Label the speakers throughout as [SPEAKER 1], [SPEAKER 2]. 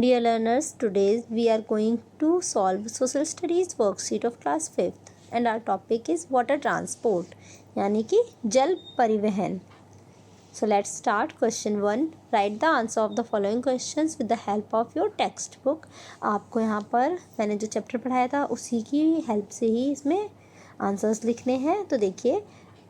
[SPEAKER 1] Dear learners, today we are going to solve social studies worksheet of class 5th and our topic is water transport यानी कि जल परिवहन. So let's start. Question 1. Write the answer of the following questions with the help of your textbook. आपको यहाँ पर मैंने जो chapter पढ़ाया था उसी की हेल्प से ही इसमें आंसर्स लिखने हैं. तो देखिए,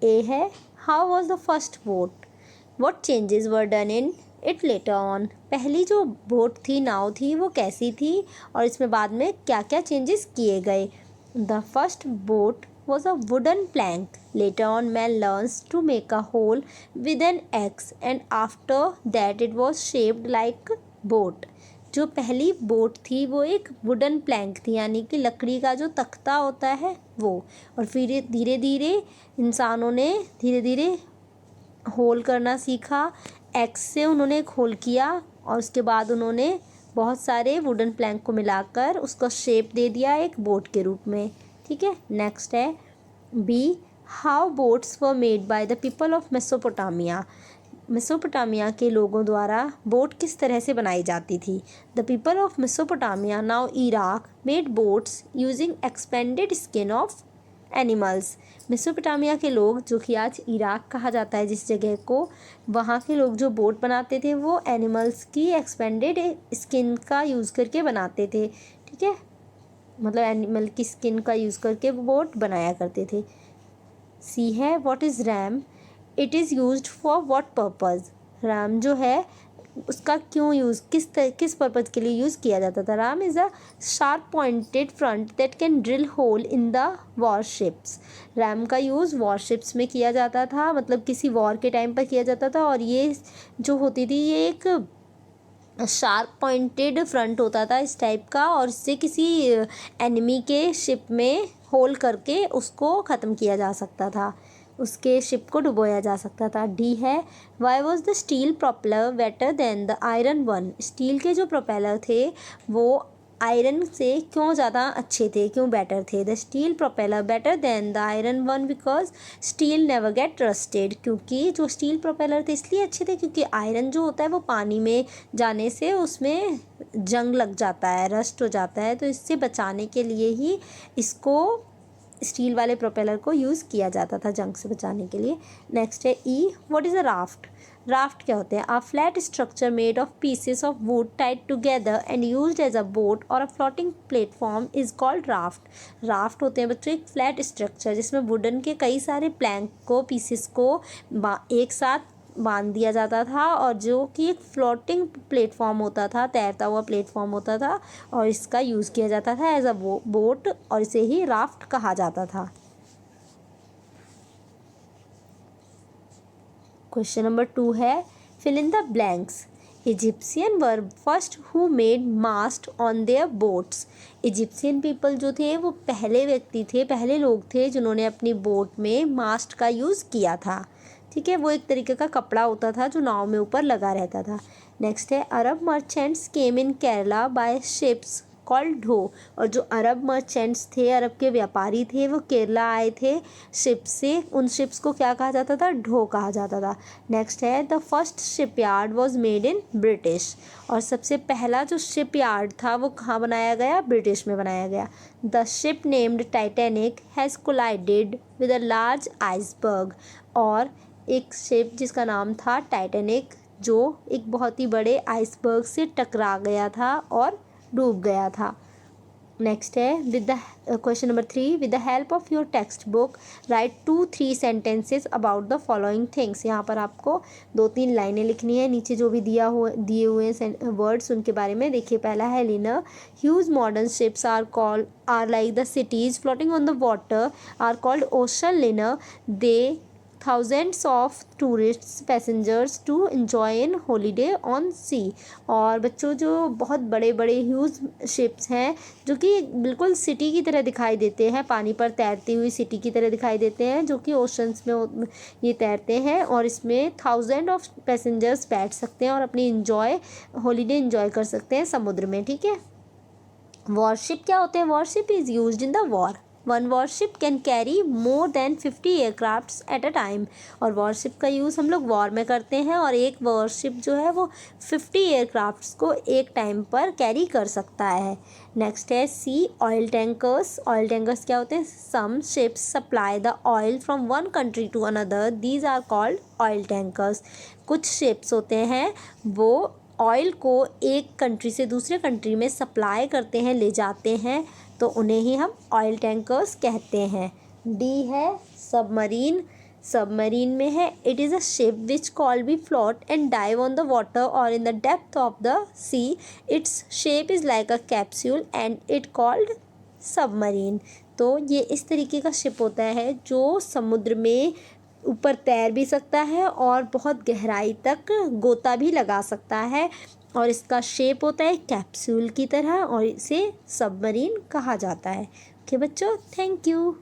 [SPEAKER 1] A है How was the first boat? What changes were done in it later on. पहली जो बोट थी, नाव थी, वो कैसी थी और इसमें बाद में क्या क्या चेंजेस किए गए. The first boat was a wooden plank. Later on man learns to make a hole with an axe and after that it was shaped like boat. जो पहली बोट थी वो एक वुडन प्लैंक थी, यानी कि लकड़ी का जो तख्ता होता है वो. और फिर धीरे धीरे इंसानों ने धीरे धीरे होल करना सीखा. एक्स से उन्होंने एक होल किया और उसके बाद उन्होंने बहुत सारे वुडन प्लैंक को मिलाकर उसका शेप दे दिया एक बोट के रूप में. ठीक है. नेक्स्ट है B. How boats were made by the people of Mesopotamia. Mesopotamia के लोगों द्वारा बोट किस तरह से बनाई जाती थी. The people of Mesopotamia now Iraq made boats using expanded skin of animals. Mesopotamia के लोग, जो कि आज इराक कहा जाता है जिस जगह को, वहाँ के लोग जो बोट बनाते थे वो एनिमल्स की एक्सपेंडेड स्किन का यूज़ करके बनाते थे. ठीक है, मतलब एनिमल की स्किन का यूज़ करके वो बोट बनाया करते थे. सी है what is RAM. It is used for what purpose. RAM जो है उसका क्यों यूज़, किस पर्पज़ के लिए यूज़ किया जाता था. Ram is a sharp pointed front that can drill hole in the warships. Ram का यूज़ वॉरशिप्स में किया जाता था, मतलब किसी वॉर के टाइम पर किया जाता था. और ये जो होती थी ये एक शार्प पॉइंटेड फ्रंट होता था इस टाइप का, और इससे किसी एनिमी के शिप में होल करके उसको ख़त्म किया जा सकता था, उसके शिप को डुबोया जा सकता था. डी है why was the steel propeller better than the iron one. Steel के जो प्रोपेलर थे वो आयरन से क्यों ज़्यादा अच्छे थे, क्यों बेटर थे. The steel propeller better than the iron one because steel never get rusted. क्योंकि जो स्टील प्रोपेलर थे इसलिए अच्छे थे क्योंकि आयरन जो होता है वो पानी में जाने से उसमें जंग लग जाता है, रस्ट हो जाता है. तो इससे बचाने के लिए ही इसको स्टील वाले प्रोपेलर को यूज़ किया जाता था जंग से बचाने के लिए. नेक्स्ट है E. What is a raft. Raft क्या होते हैं. A flat structure made of pieces of wood tied together and used as a boat और a floating platform is called raft. Raft होते हैं बच्चों एक फ्लैट स्ट्रक्चर जिसमें वुडन के कई सारे प्लैंक को, पीसेस को एक साथ बांध दिया जाता था और जो कि एक फ्लोटिंग प्लेटफॉर्म होता था, तैरता हुआ प्लेटफॉर्म होता था, और इसका यूज़ किया जाता था एज अ बोट और इसे ही राफ्ट कहा जाता था. क्वेश्चन नंबर 2 है fill in the blanks. Egyptian were first who made mast on their boats. Egyptian people जो थे वो पहले व्यक्ति थे, पहले लोग थे जिन्होंने अपनी बोट में मास्ट का यूज़ किया था. ठीक है, वो एक तरीके का कपड़ा होता था जो नाव में ऊपर लगा रहता था. नेक्स्ट है अरब मर्चेंट्स केम इन केरला बाय शिप्स कॉल्ड ढो. और जो अरब मर्चेंट्स थे, अरब के व्यापारी थे, वो केरला आए थे शिप से. उन शिप्स को क्या कहा जाता था, ढो कहा जाता था. नेक्स्ट है the first ship yard was made in British. और सबसे पहला जो शिप यार्ड था वो कहाँ बनाया गया, ब्रिटिश में बनाया गया. The ship named Titanic has collided with a large iceberg. और एक शिप जिसका नाम था टाइटैनिक जो एक बहुत ही बड़े आइसबर्ग से टकरा गया था और डूब गया था. नेक्स्ट है with the question number 3. With the help of your text book right 2-3 sentences about the following things. यहाँ पर आपको 2-3 लाइनें लिखनी है. नीचे जो भी दिए हुए वर्ड्स उनके बारे में देखिए. पहला है liner. Huge modern ships are like the cities floating on the water are called ocean liner. They thousands of tourists passengers to enjoy in holiday on sea. और बच्चों जो बहुत बड़े बड़े ह्यूज शिप्स हैं जो कि बिल्कुल सिटी की तरह दिखाई देते हैं, पानी पर तैरती हुई सिटी की तरह दिखाई देते हैं, जो कि ओशंस में ये तैरते हैं. और इसमें 1000 ऑफ पैसेंजर्स बैठ सकते हैं और अपनी हॉलीडे इंजॉय कर सकते हैं समुद्र में. ठीक है. वॉरशिप क्या होते हैं. Worship is used in the war. One worship can carry more than 50 aircrafts at a time. और वॉरशिप का यूज़ हम लोग वॉर में करते हैं और एक वॉरशिप जो है वो 50 एयरक्राफ्ट्स को एक टाइम पर कैरी कर सकता है। नेक्स्ट है sea oil tankers. Oil tankers क्या होते हैं? Some ships supply the oil from one country to another, these are called oil tankers. कुछ शिप्स होते हैं वो ऑयल को एक कंट्री से दूसरे कंट्री में सप्लाई करते हैं, ले जाते हैं, तो उन्हें ही हम ऑयल टैंकर्स कहते हैं। डी है सबमरीन। सबमरीन में है it is a ship which could be float and dive on the water और in the depth of the sea, its shape is like a capsule and it called submarine. तो ये इस तरीके का ship होता है जो समुद्र में ऊपर तैर भी सकता है और बहुत गहराई तक गोता भी लगा सकता है, और इसका शेप होता है कैप्सूल की तरह और इसे सबमरीन कहा जाता है। ओके बच्चों, थैंक यू।